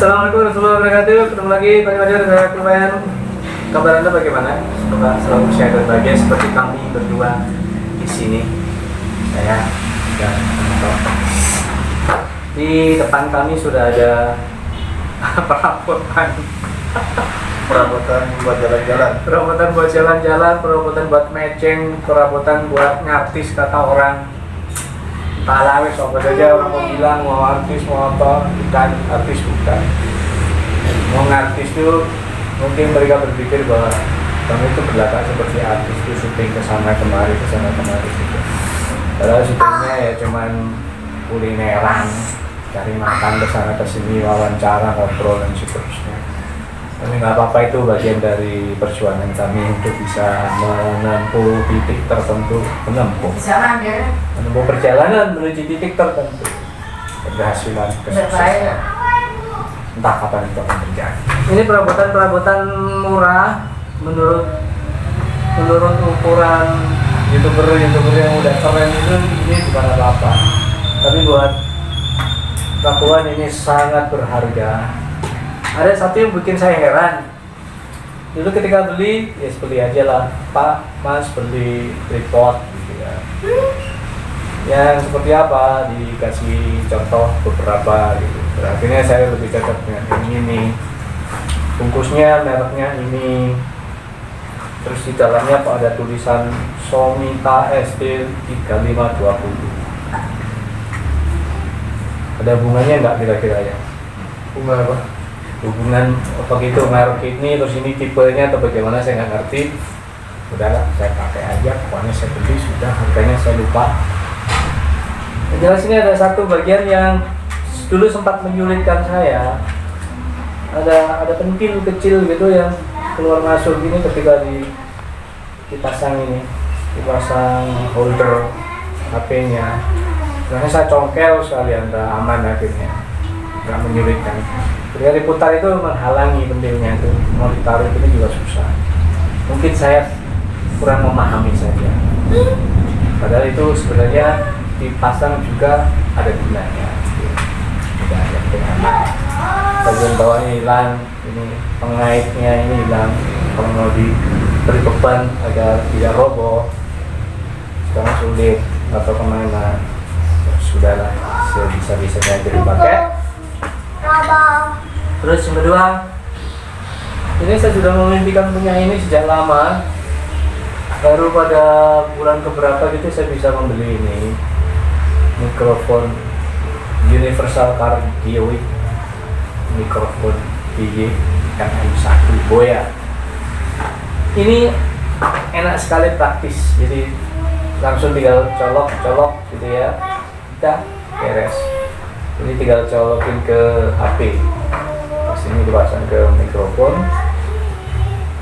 Assalamualaikum warahmatullahi wabarakatuh. Ketemu lagi pagi-pagi dengan lumayan. Kabar Anda bagaimana? Semoga selalu sehat dan bahagia seperti kami berdua di sini. Saya dan Anto. Di depan kami sudah ada perabotan buat jalan-jalan, perabotan buat jalan-jalan, perabotan buat matching, perabotan buat ngartis kata orang. Entahlah wes apa saja orang mau bilang mau artis mau apa, bukan artis bukan. Mau ngartis itu mungkin mereka berpikir bahwa kami itu berlaku seperti artis itu syuting ke sana kemari gitu. Padahal syutingnya ya cuman kulineran, cari makan ke sana ke sini, wawancara, ngobrol dan seterusnya. Tapi nggak apa-apa, itu bagian dari perjuangan kami untuk bisa menempuh titik tertentu, menempuh perjalanan menuju titik tertentu, keberhasilan, kesuksesan. Entah kapan itu akan terjadi. Ini perabotan murah menurut ukuran youtuber yang udah keren itu, ini bukan apa-apa. Tapi buat Pakuan ini sangat berharga. Ada satu yang bikin saya heran. Dulu ketika beli, ya beli aja lah, Pak, Mas beli tripod gitu ya. Yang seperti apa, dikasih contoh beberapa gitu. Akhirnya saya lebih cocok dengan yang ini. Bungkusnya mereknya ini. Terus di dalamnya Pak ada tulisan Somita SD 3520. Ada bunganya nggak kira-kira ya? bunga apa? Hubungan apa gitu merek ini, terus ini tipenya atau bagaimana saya nggak ngerti. Udahlah, saya pakai aja, pokoknya saya beli, sudah, harganya saya lupa. Yang jelas ini ada satu bagian yang dulu sempat menyulitkan saya. Ada pentil kecil gitu yang keluar masuk gini ketika dipasang ini, dipasang holder HP-nya. Karena saya congkel sekali, anda aman akhirnya, nggak menyulitkan. Ketika diputar itu menghalangi pentilnya, itu mau ditaruh itu juga susah. Mungkin saya kurang memahami saja. Padahal itu sebenarnya dipasang juga ada gunanya. Tidak ada gunanya. Bagian bawahnya hilang, ini pengaitnya ini hilang. Kalau mau diberi beban agar tidak roboh, sekarang sulit atau kemana. Sudahlah, bisa-bisanya aja dipakai. Terus yang kedua, ini saya sudah memimpikan punya ini sejak lama. Baru pada bulan keberapa gitu saya bisa membeli ini mikrofon Universal Cardioid, mikrofon DJ MM1 Boya. Ini enak sekali, praktis, jadi langsung tinggal colok gitu ya, kita beres. Ini tinggal colokin ke HP. Pas ini dipasang ke mikrofon,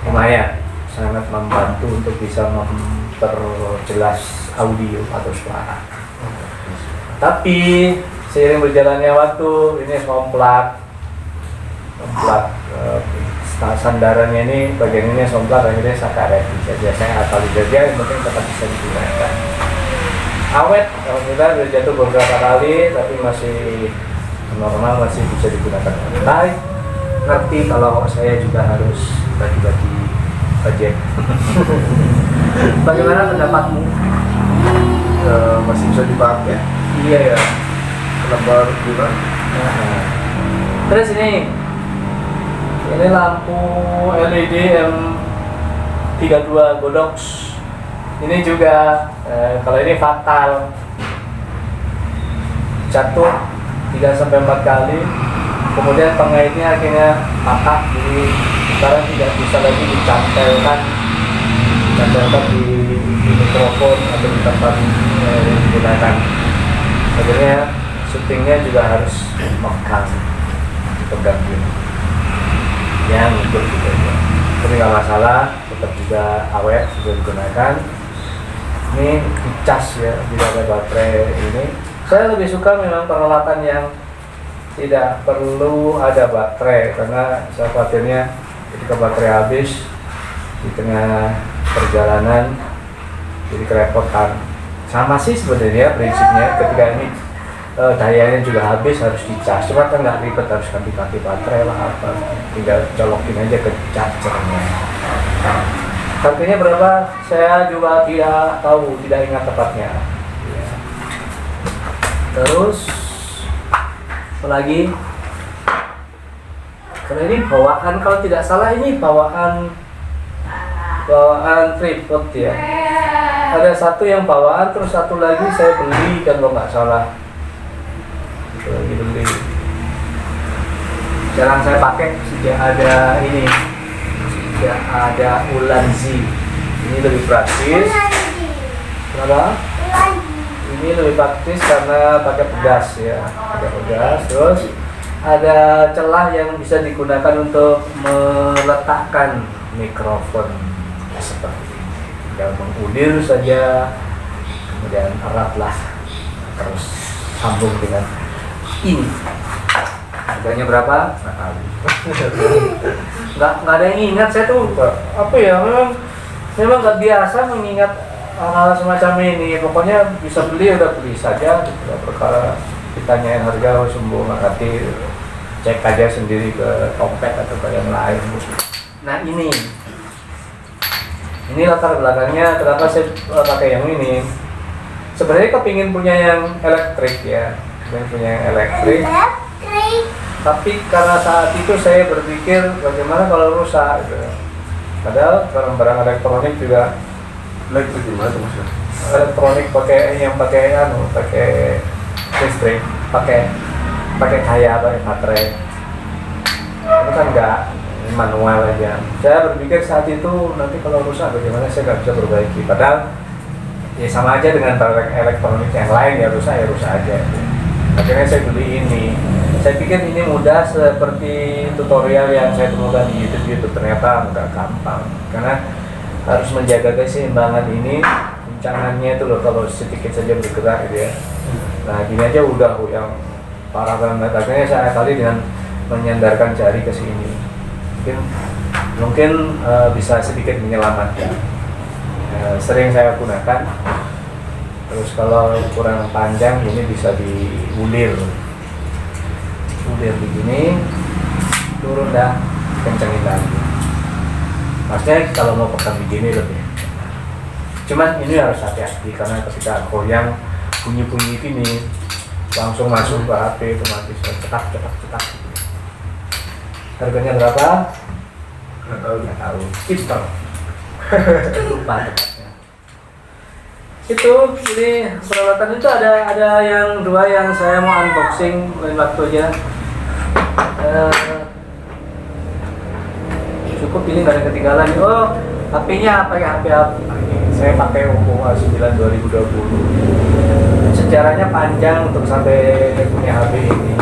lumayan, sangat membantu untuk bisa memperjelas audio atau suara. Tapi seiring berjalannya waktu, ini somplak sandarannya ini, bagian ini somplak, akhirnya saya karet saja. Saya akali saja, yang penting tetap bisa digunakan. Awet, alhamdulillah sudah jatuh beberapa kali, tapi masih normal, masih bisa digunakan dengan baik. Ngerti kalau saya juga harus bagi-bagi budget. Bagaimana pendapatmu? Masih bisa dipakai. Iya ya. Lebar gimana? Terus ini lampu LED M32 Godox. Ini juga kalau ini fatal, jatuh 3-4 kali, kemudian pengaitnya akhirnya patah, jadi sekarang tidak bisa lagi dicantelkan di mikrofon atau di tempat yang digunakan. Akhirnya syutingnya juga harus dipegang gini. Yang ikut gitu ya. Tapi nggak masalah, tetap juga awet, sudah digunakan. Ini dicas ya, tidak ada baterai ini. Saya lebih suka memang peralatan yang tidak perlu ada baterai, karena saya khawatirnya ketika baterai habis di tengah perjalanan jadi kerepotan. Sama sih sebenarnya prinsipnya ketika ini dayanya juga habis, harus dicas. Cuma kan nggak ribet, harus ganti-ganti baterai lah apa, tinggal colokin aja ke chargernya. Harganya berapa? Saya juga tidak tahu, tidak ingat tepatnya. Ya. Terus apa lagi? Karena ini bawaan, kalau tidak salah ini bawaan tripod ya. Ada satu yang bawaan, terus satu lagi saya beli kalau nggak salah. Itu lagi beli. Jarang saya pakai sejak ada ini, sejak ada Ulanzi. Ini lebih praktis. Kenapa? Ini lebih praktis karena pakai pegas ya, pakai pegas. Terus ada celah yang bisa digunakan untuk meletakkan mikrofon seperti ini. Tinggal mengulir saja, kemudian eratlah, terus sambung dengan ini. Harganya berapa? Nggak ada yang ingat, saya tuh apa ya, memang nggak biasa mengingat hal semacam ini. Pokoknya bisa beli udah beli saja, tidak perkara ditanyain harga sumbu ngerti, cek aja sendiri ke Topet atau ke yang lain. Nah ini latar belakangnya kenapa saya pakai yang ini. Sebenarnya kepingin punya yang elektrik ya, tapi karena saat itu saya berpikir bagaimana kalau rusak gitu. Padahal barang-barang elektronik juga Elektrik gimana tuh maksudnya? elektronik pakai listrik, pakai kaya, pakai baterai. Itu kan enggak manual aja. Saya berpikir saat itu nanti kalau rusak bagaimana, saya nggak bisa perbaiki. Padahal ya sama aja dengan barang elektronik yang lain, ya rusak aja. Akhirnya saya beli ini. Saya pikir ini mudah seperti tutorial yang saya temukan di YouTube. Ternyata nggak gampang karena harus menjaga keseimbangan ini, guncangannya itu loh, kalau sedikit saja bergerak gitu ya. Nah gini aja udah yang parah banget. Akhirnya saya kali dengan menyandarkan jari ke sini, mungkin bisa sedikit menyelamatkan. Sering saya gunakan. Terus kalau kurang panjang ini bisa diulir begini, turun dah, kencengin lagi. Maksudnya kalau mau pegang begini lebih. Cuman ini harus hati-hati karena ketika goyang bunyi gini langsung masuk ke HP otomatis, cetak. Harganya berapa? Nggak tahu. Pistol. Lupa tepatnya. Itu ini peralatan itu ada yang dua yang saya mau unboxing lain waktu aja. Cukup ini nggak ada ketinggalan. Oh, HP-nya pakai HP apa? Saya pakai Oppo A9 2020. Sejarahnya panjang untuk sampai punya HP ini.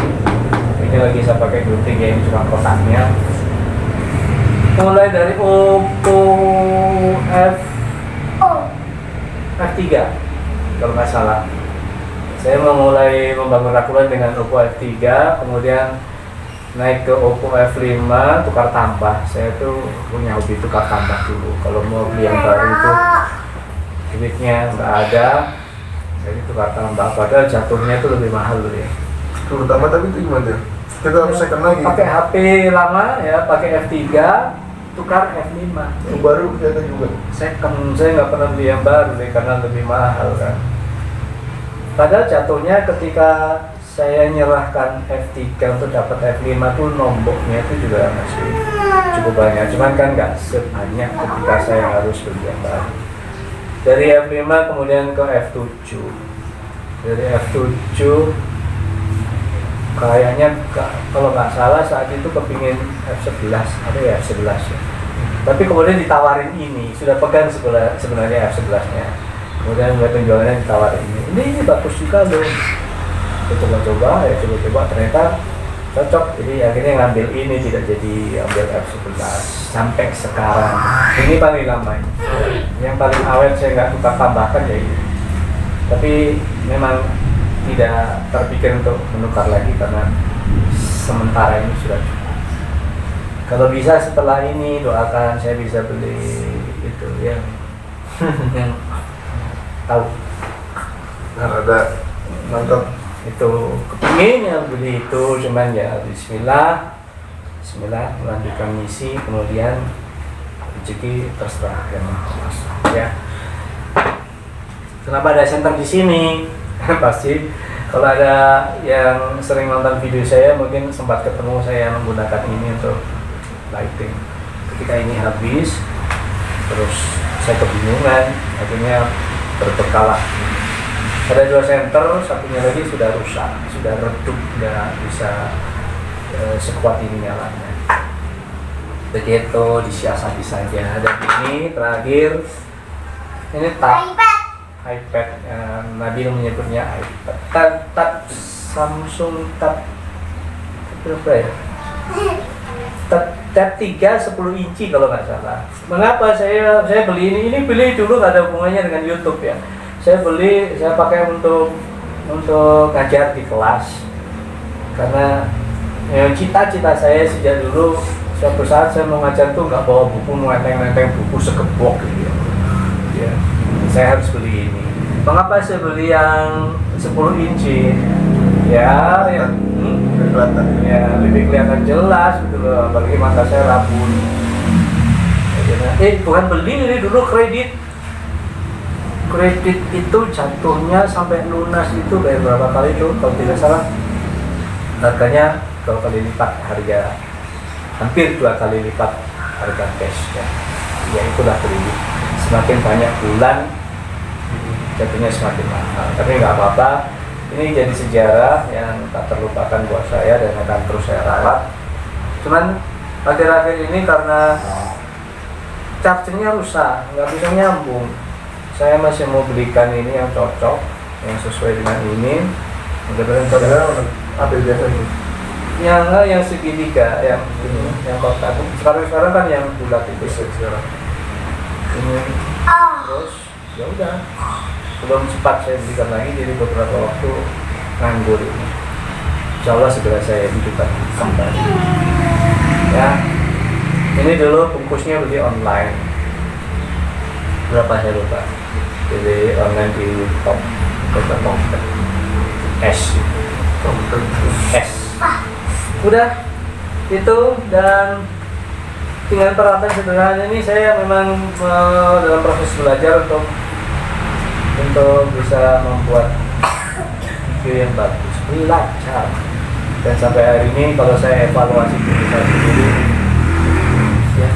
Ini lagi saya pakai gunting ya, ini cuma kotaknya. Mulai dari Oppo F3 kalau nggak salah. Saya memulai membangun rangkulan dengan Oppo F3, kemudian naik ke Oppo F5, tukar tambah. Saya tuh punya hobi tukar tambah dulu. Kalau mau beli yang baru itu duitnya nggak ada, jadi tukar tambah. Padahal jatuhnya itu lebih mahal loh ya. Tukar tambah tapi itu gimana? Kita harus second lagi. Pakai HP lama ya, pakai F3, tukar F5. Yang baru kelihatan juga. Second, saya nggak pernah beli yang baru deh karena lebih mahal kan. Padahal jatuhnya ketika saya nyerahkan F3 untuk dapat F5 tuh nomboknya itu juga masih cukup banyak, cuman kan nggak sebanyak ketika saya harus beli yang baru. Dari F5 kemudian ke F7. Dari F7 kayaknya kalau nggak salah saat itu kepingin F11, ada ya F11 ya. Tapi kemudian ditawarin ini, sudah pegang sebenarnya F11-nya. Kemudian mulai penjualannya ditawarin ini bagus juga loh. Saya coba, ternyata cocok. Jadi akhirnya ngambil ini, tidak jadi ambil F11 sampai sekarang. Ini paling lama. Yang paling awet saya nggak suka tambahkan ya ini. Tapi memang tidak terpikir untuk menukar lagi karena sementara ini sudah cukup. Kalau bisa setelah ini doakan saya bisa beli itu yang tahu. Nah, ada mantap. itu kepingin ya beli itu, cuman ya Bismillah melanjutkan misi, kemudian rezeki terserah yang Maha Kuasa ya. Kenapa ada center di sini? Pasti kalau ada yang sering nonton video saya mungkin sempat ketemu saya menggunakan ini untuk lighting. Ketika ini habis, terus saya kebingungan, akhirnya berbekalah. Ada 2 senter, satunya lagi sudah rusak, sudah redup, nggak bisa sekuat ini nyalanya. Begitu, disiasati saja. Dan ini terakhir, ini iPad, Nabil menyebutnya iPad. Tab Samsung Tab berapa ya? Tab 3 10 inci kalau nggak salah. Mengapa saya beli ini? Ini beli dulu nggak ada hubungannya dengan YouTube ya. Saya pakai untuk ngajar di kelas. Karena ya, cita-cita saya sejak dulu, suatu saat saya mau ngajar tuh nggak bawa buku, mau nenteng buku sekebok gitu ya. Saya harus beli ini. Mengapa saya beli yang 10 inci? Ya, lebih kelihatan jelas gitu loh, apalagi mata saya rabun. Bukan beli, ini dulu kredit itu jatuhnya sampai lunas itu kayak berapa kali itu kalau tidak salah, harganya 2 kali lipat harga, hampir 2 kali lipat harga cash ya. Ya itulah kredit, semakin banyak bulan jatuhnya semakin mahal, tapi nggak apa-apa. Ini jadi sejarah yang tak terlupakan buat saya dan akan terus saya rawat. Cuman akhir-akhir ini karena chargernya rusak, nggak bisa nyambung. Saya masih mau belikan ini yang cocok, yang sesuai dengan ini. Mudah-mudahan cocok. Apa biasa ini? Yang segitiga, yang ini, yang kotak. Sekarang kan yang bulat itu sekarang. Ini terus, ya udah. Belum sempat saya belikan lagi, jadi beberapa waktu nganggur ini. Insya Allah segera saya hidupkan kembali. Ya, ini dulu bungkusnya beli online. Berapa saya lupa. Beli online di Top S. Udah itu, dan dengan peralatan sederhana ini saya memang dalam proses belajar untuk bisa membuat video yang bagus, belajar. Dan sampai hari ini kalau saya evaluasi diri saya sendiri ya,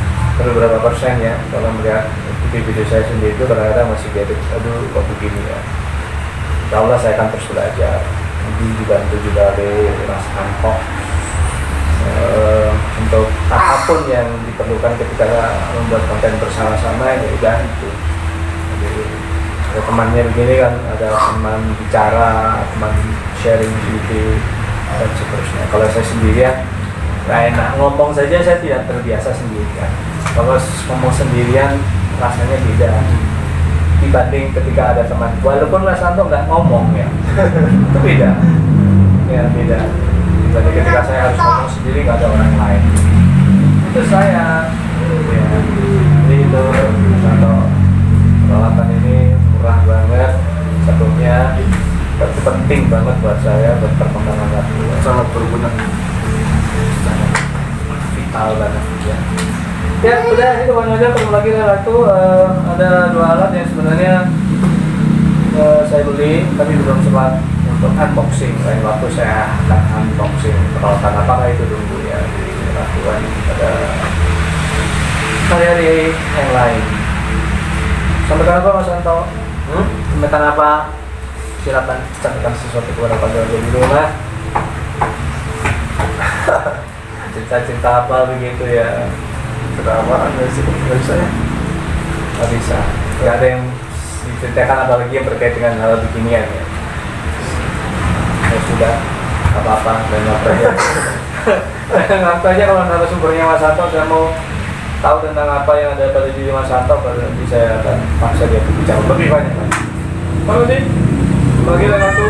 beberapa persen ya, kalau melihat video saya sendiri itu kadang-kadang masih jadi aduh kok begini ya. Insya Allah saya akan terus belajar, nanti dibantu juga oleh Mas Angkok untuk apapun yang diperlukan ketika membuat konten bersama-sama. Ya udah itu, jadi ada temannya begini kan, ada teman bicara, teman sharing video dan seterusnya. Kalau saya sendirian nggak enak, ngomong saja saya tidak terbiasa sendirian. Kalau ngomong sendirian rasanya beda dibanding ketika ada teman. Walaupun Mas Anto nggak ngomong ya, itu beda ya, beda dibanding ketika saya harus ngomong sendiri, nggak ada orang lain. Itu saya ya, jadi itu Mas Anto, peralatan ini murah banget, satunya tapi penting banget buat saya, buat perkembangan aku, Sangat berguna. sangat vital banget ya. Ya udah, itu Bang Oja, ketemu lagi dengan aku. Ada 2 alat yang sebenarnya saya beli tapi belum sempat untuk unboxing. Lain waktu saya akan unboxing peralatan apakah itu, tunggu ya di lakukan pada hari-hari yang lain. Sampaikan apa Mas Anto? Sampaikan apa? Silakan sampaikan sesuatu kepada Pak Jojo di rumah. Cerita-cerita apa begitu ya? Kedamaan dari sih, nggak bisa ya? Nggak bisa. Nggak ada yang diceritakan, apalagi yang berkait dengan hal beginian ya. Ya sudah, apa-apa dan ngaku aja. Ngaku aja kalau narasumbernya Mas Anto dan mau tahu tentang apa yang ada pada diri Mas Anto, nanti saya akan paksa dia berbicara lebih banyak lagi. Kalau sih, bagi dengan aku,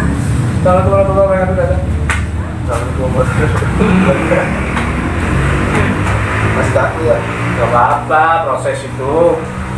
Assalamualaikum warahmatullahi wabarakatuh. Assalamualaikum warahmatullahi wabarakatuh. Masih takut ya? Gak apa-apa, proses itu